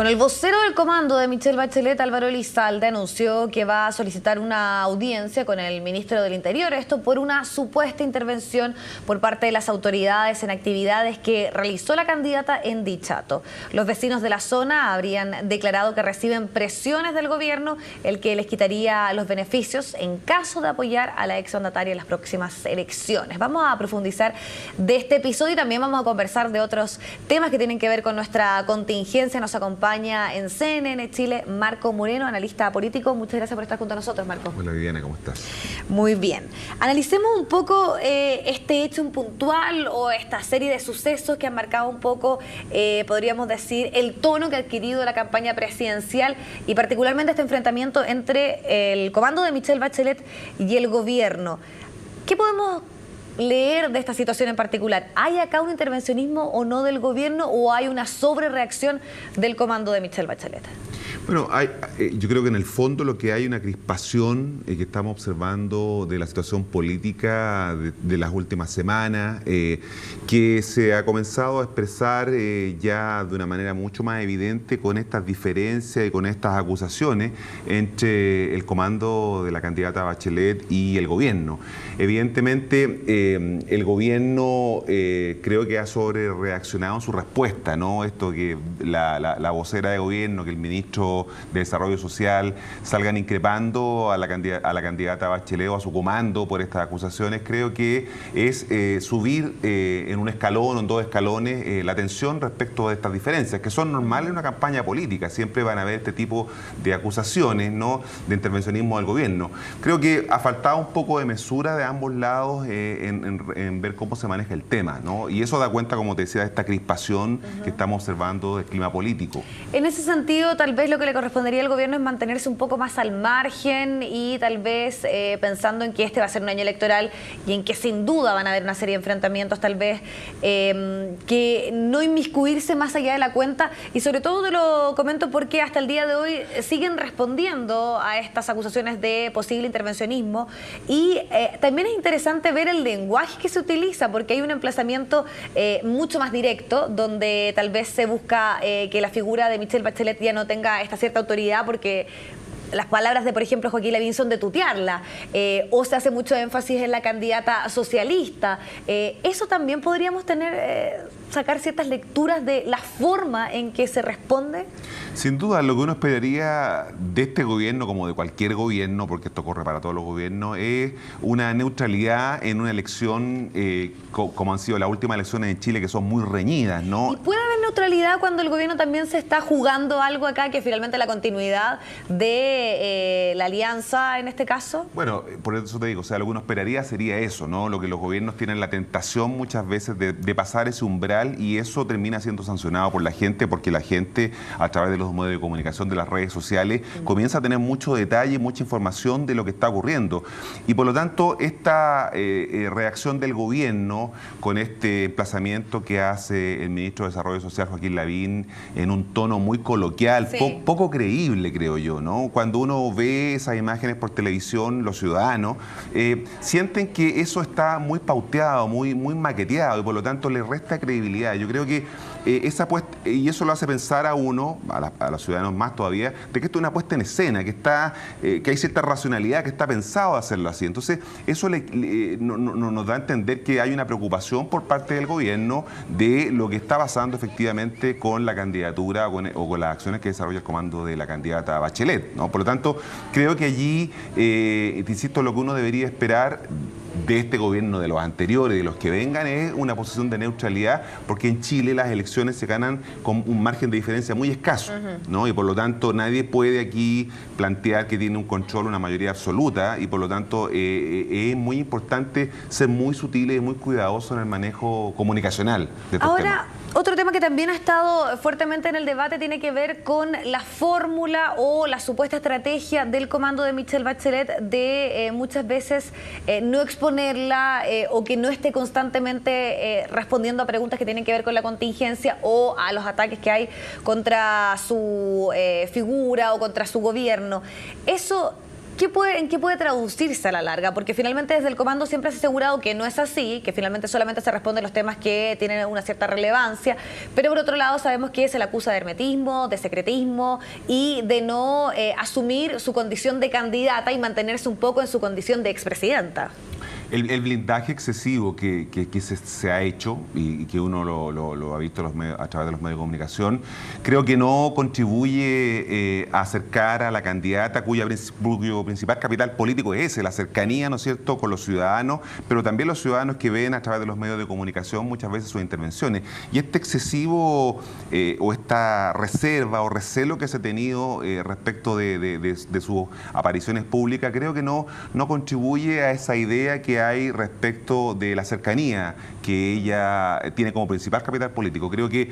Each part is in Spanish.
Bueno, el vocero del comando de Michelle Bachelet, Álvaro Elizalde, anunció que va a solicitar una audiencia con el ministro del Interior, esto por una supuesta intervención por parte de las autoridades en actividades que realizó la candidata en Dichato. Los vecinos de la zona habrían declarado que reciben presiones del gobierno, el que les quitaría los beneficios en caso de apoyar a la exmandataria en las próximas elecciones. Vamos a profundizar de este episodio y también vamos a conversar de otros temas que tienen que ver con nuestra contingencia. Nos acompaña en CNN Chile Marco Moreno, analista político. Muchas gracias por estar junto a nosotros, Marco. Hola, Viviana, ¿cómo estás? Muy bien. Analicemos un poco este hecho puntual o esta serie de sucesos que han marcado un poco, podríamos decir, el tono que ha adquirido la campaña presidencial y particularmente este enfrentamiento entre el comando de Michelle Bachelet y el gobierno. ¿Qué podemos leer de esta situación en particular? ¿Hay acá un intervencionismo o no del gobierno o hay una sobrereacción del comando de Michelle Bachelet? Bueno, yo creo que en el fondo lo que hay una crispación que estamos observando de la situación política de las últimas semanas, que se ha comenzado a expresar ya de una manera mucho más evidente con estas diferencias y con estas acusaciones entre el comando de la candidata Bachelet y el gobierno. Evidentemente, el gobierno creo que ha sobrereaccionado en su respuesta, ¿no? Esto que la vocera de gobierno, que el ministro de Desarrollo Social salgan increpando a la candidata Bachelet o a su comando por estas acusaciones, creo que es subir en un escalón o en dos escalones la tensión respecto de estas diferencias, que son normales en una campaña política. Siempre van a haber este tipo de acusaciones, ¿no?, de intervencionismo del gobierno. Creo que ha faltado un poco de mesura de ambos lados en ver cómo se maneja el tema, ¿no? Y eso da cuenta, como te decía, de esta crispación que estamos observando del clima político. En ese sentido, tal vez lo que le correspondería al gobierno es mantenerse un poco más al margen y tal vez pensando en que este va a ser un año electoral y en que sin duda van a haber una serie de enfrentamientos, tal vez que no inmiscuirse más allá de la cuenta. Y sobre todo te lo comento porque hasta el día de hoy siguen respondiendo a estas acusaciones de posible intervencionismo y también es interesante ver el lenguaje que se utiliza, porque hay un emplazamiento mucho más directo donde tal vez se busca que la figura de Michelle Bachelet ya no tenga esta cierta autoridad, porque las palabras de, por ejemplo, Joaquín Lavín son de tutearla, o se hace mucho énfasis en la candidata socialista. Eso también podríamos sacar ciertas lecturas de la forma en que se responde. Sin duda, lo que uno esperaría de este gobierno, como de cualquier gobierno, porque esto corre para todos los gobiernos, es una neutralidad en una elección como han sido las últimas elecciones en Chile, que son muy reñidas, ¿no? ¿Y puede haber neutralidad cuando el gobierno también se está jugando algo acá, que finalmente la continuidad de la alianza en este caso? Bueno, por eso te digo, o sea, lo que uno esperaría sería eso, ¿no? Lo que los gobiernos tienen la tentación muchas veces de pasar ese umbral, y eso termina siendo sancionado por la gente, porque la gente, a través de los medios de comunicación, de las redes sociales, comienza a tener mucho detalle, mucha información de lo que está ocurriendo. Y por lo tanto, esta reacción del gobierno con este emplazamiento que hace el ministro de Desarrollo Social, Joaquín Lavín, en un tono muy coloquial, sí, poco creíble, creo yo, ¿no? Cuando uno ve esas imágenes por televisión, los ciudadanos sienten que eso está muy pauteado, muy maqueteado, y por lo tanto le resta credibilidad. Yo creo que y eso lo hace pensar a uno, a los ciudadanos más todavía, de que esto es una puesta en escena, que hay cierta racionalidad, que está pensado hacerlo así. Entonces, eso nos da a entender que hay una preocupación por parte del gobierno de lo que está pasando efectivamente con la candidatura o con las acciones que desarrolla el comando de la candidata Bachelet, ¿no? Por lo tanto, creo que allí, te insisto, lo que uno debería esperar de este gobierno, de los anteriores, de los que vengan, es una posición de neutralidad, porque en Chile las elecciones se ganan con un margen de diferencia muy escaso, ¿no? Y por lo tanto nadie puede aquí plantear que tiene un control, una mayoría absoluta, y por lo tanto es muy importante ser muy sutiles y muy cuidadosos en el manejo comunicacional de estos temas. Otro tema que también ha estado fuertemente en el debate tiene que ver con la fórmula o la supuesta estrategia del comando de Michelle Bachelet de muchas veces no exponerla o que no esté constantemente respondiendo a preguntas que tienen que ver con la contingencia o a los ataques que hay contra su figura o contra su gobierno. Eso ¿En qué puede traducirse a la larga? Porque finalmente desde el comando siempre se ha asegurado que no es así, que finalmente solamente se responden los temas que tienen una cierta relevancia, pero por otro lado sabemos que se le acusa de hermetismo, de secretismo y de no asumir su condición de candidata y mantenerse un poco en su condición de expresidenta. El blindaje excesivo que se ha hecho y que uno lo ha visto a través de los medios de comunicación, creo que no contribuye a acercar a la candidata cuyo principal capital político es ese, la cercanía, ¿no es cierto?, con los ciudadanos, pero también los ciudadanos que ven a través de los medios de comunicación muchas veces sus intervenciones. Y este excesivo o esta reserva o recelo que se ha tenido respecto de sus apariciones públicas, creo que no contribuye a esa idea que hay respecto de la cercanía que ella tiene como principal capital político. Creo que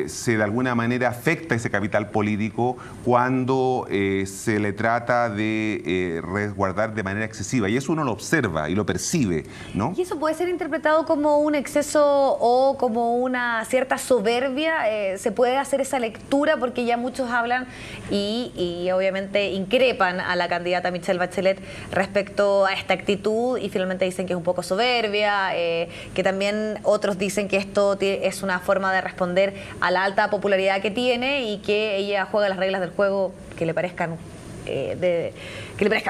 se de alguna manera afecta ese capital político cuando se le trata de resguardar de manera excesiva, y eso uno lo observa y lo percibe, ¿no? ¿Y eso puede ser interpretado como un exceso o como una cierta soberbia? ¿Se puede hacer esa lectura? Porque ya muchos hablan y obviamente increpan a la candidata Michelle Bachelet respecto a esta actitud y finalmente dicen que es un poco soberbia, que también otros dicen que esto es una forma de responder a la alta popularidad que tiene y que ella juega las reglas del juego que le parezcan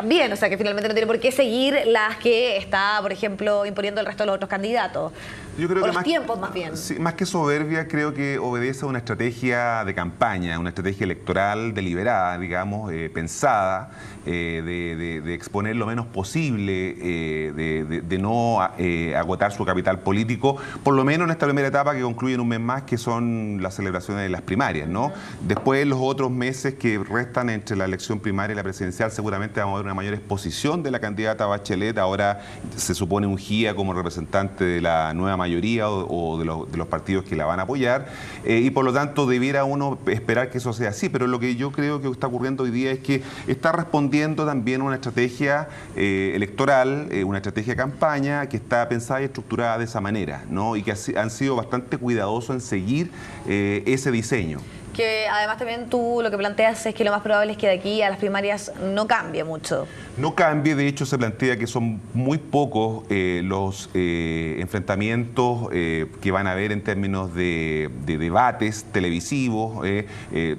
bien, o sea, que finalmente no tiene por qué seguir las que está, por ejemplo, imponiendo el resto de los otros candidatos. Yo creo que los tiempos más bien. Sí, más que soberbia, creo que obedece a una estrategia de campaña, una estrategia electoral deliberada, digamos, pensada, de exponer lo menos posible, de no agotar su capital político, por lo menos en esta primera etapa que concluye en un mes más, que son las celebraciones de las primarias, ¿no? Después, los otros meses que restan entre la elección primaria y la presidencial, seguramente vamos a ver una mayor exposición de la candidata Bachelet. Ahora se supone ungida como representante de la nueva mayoría o de los partidos que la van a apoyar, y por lo tanto debiera uno esperar que eso sea así, pero lo que yo creo que está ocurriendo hoy día es que está respondiendo también a una estrategia electoral, una estrategia de campaña que está pensada y estructurada de esa manera, ¿no? Y que han sido bastante cuidadosos en seguir ese diseño. Que además también tú lo que planteas es que lo más probable es que de aquí a las primarias no cambie mucho. No cambie, de hecho se plantea que son muy pocos los enfrentamientos que van a haber en términos de debates televisivos.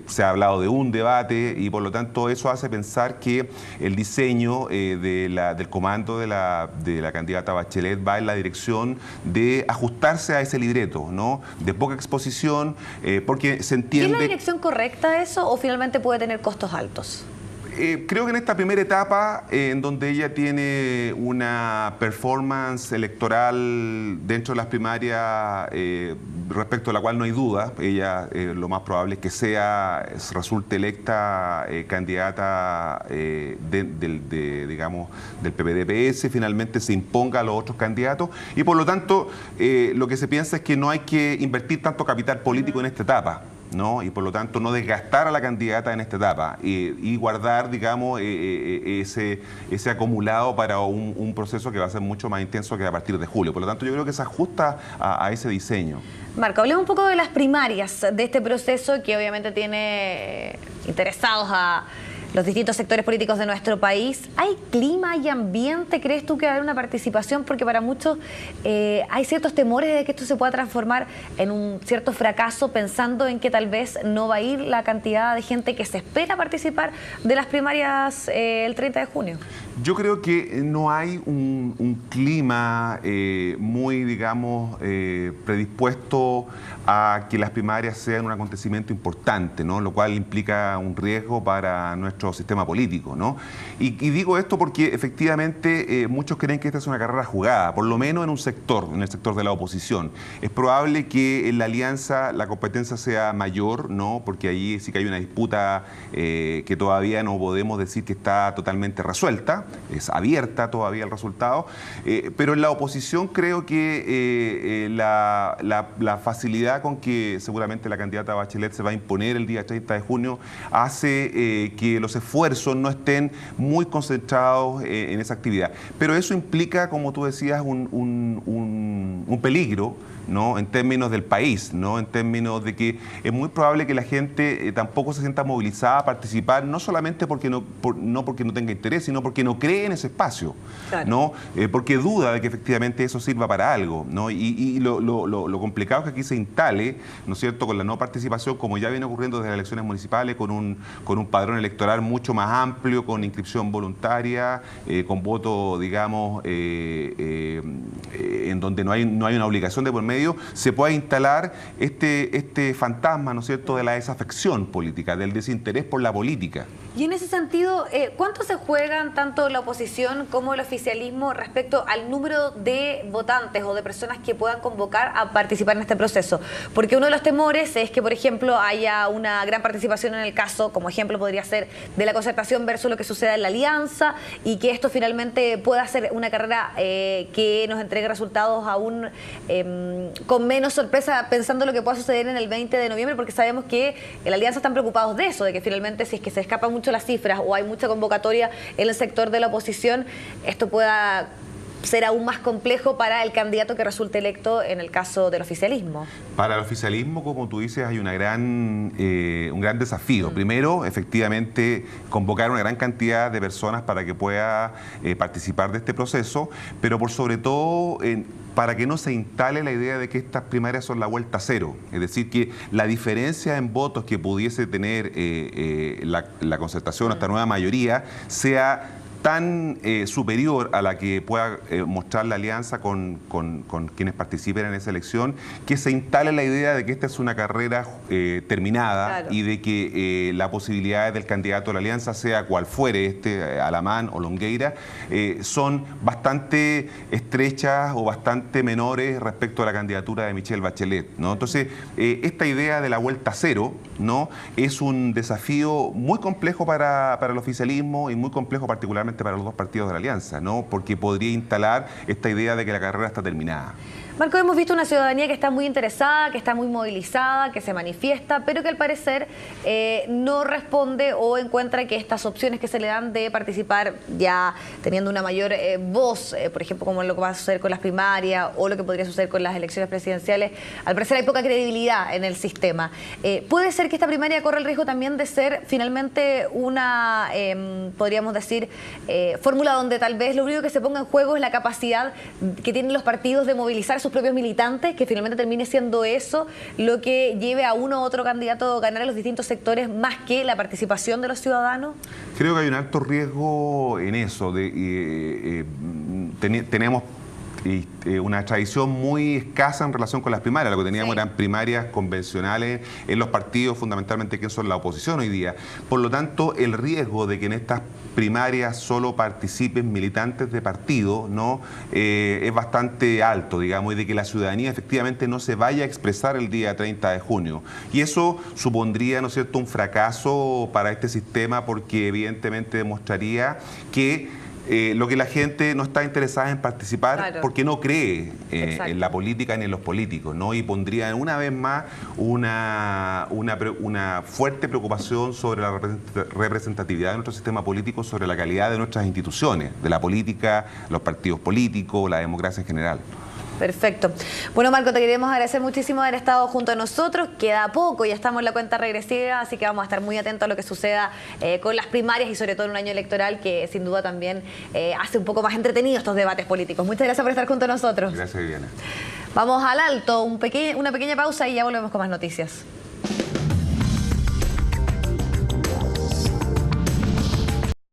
Se ha hablado de un debate y por lo tanto eso hace pensar que el diseño del comando de la candidata Bachelet va en la dirección de ajustarse a ese libreto, ¿no? De poca exposición, porque se entiende... ¿Es la dirección correcta eso o finalmente puede tener costos altos? Creo que en esta primera etapa, en donde ella tiene una performance electoral dentro de las primarias respecto a la cual no hay duda, ella lo más probable es que resulte electa candidata digamos, del PPD-PS, finalmente se imponga a los otros candidatos y por lo tanto lo que se piensa es que no hay que invertir tanto capital político en esta etapa, ¿no? Y por lo tanto no desgastar a la candidata en esta etapa y guardar, digamos, ese acumulado para un proceso que va a ser mucho más intenso que a partir de julio. Por lo tanto, yo creo que se ajusta a ese diseño. Marco, hablemos un poco de las primarias de este proceso que obviamente tiene interesados a los distintos sectores políticos de nuestro país. ¿Hay clima y ambiente? ¿Crees tú que va a haber una participación? Porque para muchos hay ciertos temores de que esto se pueda transformar en un cierto fracaso, pensando en que tal vez no va a ir la cantidad de gente que se espera participar de las primarias el 30 de junio. Yo creo que no hay un clima muy, digamos, predispuesto a que las primarias sean un acontecimiento importante, ¿no? Lo cual implica un riesgo para nuestro sistema político, ¿no? Y digo esto porque efectivamente muchos creen que esta es una carrera jugada, por lo menos en un sector, en el sector de la oposición. Es probable que en la alianza la competencia sea mayor, ¿no? Porque ahí sí que hay una disputa que todavía no podemos decir que está totalmente resuelta, es abierta todavía el resultado, pero en la oposición creo que la facilidad con que seguramente la candidata Bachelet se va a imponer el día 30 de junio hace que los esfuerzos no estén muy concentrados en esa actividad. Pero eso implica, como tú decías, un un peligro, ¿no? En términos del país, ¿no? En términos de que es muy probable que la gente tampoco se sienta movilizada a participar, no solamente porque no porque no tenga interés, sino porque no cree en ese espacio, claro, ¿no? Porque duda de que efectivamente eso sirva para algo, ¿no? Y lo complicado es que aquí se instale, ¿no es cierto?, con la no participación, como ya viene ocurriendo desde las elecciones municipales, con un padrón electoral mucho más amplio, con inscripción voluntaria, con voto, digamos, en donde no hay una obligación de por medio, se pueda instalar este fantasma, ¿no es cierto?, de la desafección política, del desinterés por la política. Y en ese sentido, ¿cuánto se juegan tanto la oposición como el oficialismo respecto al número de votantes o de personas que puedan convocar a participar en este proceso? Porque uno de los temores es que, por ejemplo, haya una gran participación en el caso, como ejemplo podría ser de la concertación versus lo que suceda en la alianza, y que esto finalmente pueda ser una carrera que nos entregue resultados aún con menos sorpresa, pensando lo que pueda suceder en el 20 de noviembre, porque sabemos que en la alianza están preocupados de eso, de que finalmente si es que se escapan mucho las cifras o hay mucha convocatoria en el sector de la oposición, esto pueda ser aún más complejo para el candidato que resulte electo en el caso del oficialismo. Para el oficialismo, como tú dices, hay un gran desafío. Primero, efectivamente, convocar una gran cantidad de personas para que pueda participar de este proceso, pero por sobre todo para que no se instale la idea de que estas primarias son la vuelta a cero. Es decir, que la diferencia en votos que pudiese tener la concertación, esta nueva mayoría, sea tan superior a la que pueda mostrar la alianza con quienes participen en esa elección, que se instale la idea de que esta es una carrera terminada, claro, y de que la posibilidad del candidato a la alianza, sea cual fuere, Alamán o Longueira, son bastante estrechas o bastante menores respecto a la candidatura de Michelle Bachelet, ¿no? Entonces, esta idea de la vuelta a cero, ¿no?, es un desafío muy complejo para el oficialismo y muy complejo particularmente para los dos partidos de la alianza, ¿no?, porque podría instalar esta idea de que la carrera está terminada. Marco, hemos visto una ciudadanía que está muy interesada, que está muy movilizada, que se manifiesta, pero que al parecer no responde o encuentra que estas opciones que se le dan de participar ya teniendo una mayor voz, por ejemplo, como lo que va a suceder con las primarias o lo que podría suceder con las elecciones presidenciales, al parecer hay poca credibilidad en el sistema. ¿Puede ser que esta primaria corra el riesgo también de ser finalmente una, podríamos decir, fórmula donde tal vez lo único que se ponga en juego es la capacidad que tienen los partidos de movilizar sus propios militantes, que finalmente termine siendo eso lo que lleve a uno u otro candidato a ganar en los distintos sectores más que la participación de los ciudadanos? Creo que hay un alto riesgo en eso. Tenemos una tradición muy escasa en relación con las primarias. Lo que teníamos, sí, eran primarias convencionales en los partidos, fundamentalmente que son la oposición hoy día. Por lo tanto, el riesgo de que en estas primarias solo participen militantes de partido, ¿no?, es bastante alto, digamos, y de que la ciudadanía efectivamente no se vaya a expresar el día 30 de junio. Y eso supondría, ¿no es cierto?, un fracaso para este sistema, porque evidentemente demostraría que lo que la gente no está interesada en participar, claro, porque no cree en la política ni en los políticos, ¿no? Y pondría una vez más una fuerte preocupación sobre la representatividad de nuestro sistema político, sobre la calidad de nuestras instituciones, de la política, los partidos políticos, la democracia en general. Perfecto. Bueno, Marco, te queremos agradecer muchísimo haber estado junto a nosotros. Queda poco, ya estamos en la cuenta regresiva, así que vamos a estar muy atentos a lo que suceda con las primarias y sobre todo en un año electoral que sin duda también hace un poco más entretenido estos debates políticos. Muchas gracias por estar junto a nosotros. Gracias, Viviana. Vamos al alto, una pequeña pausa y ya volvemos con más noticias.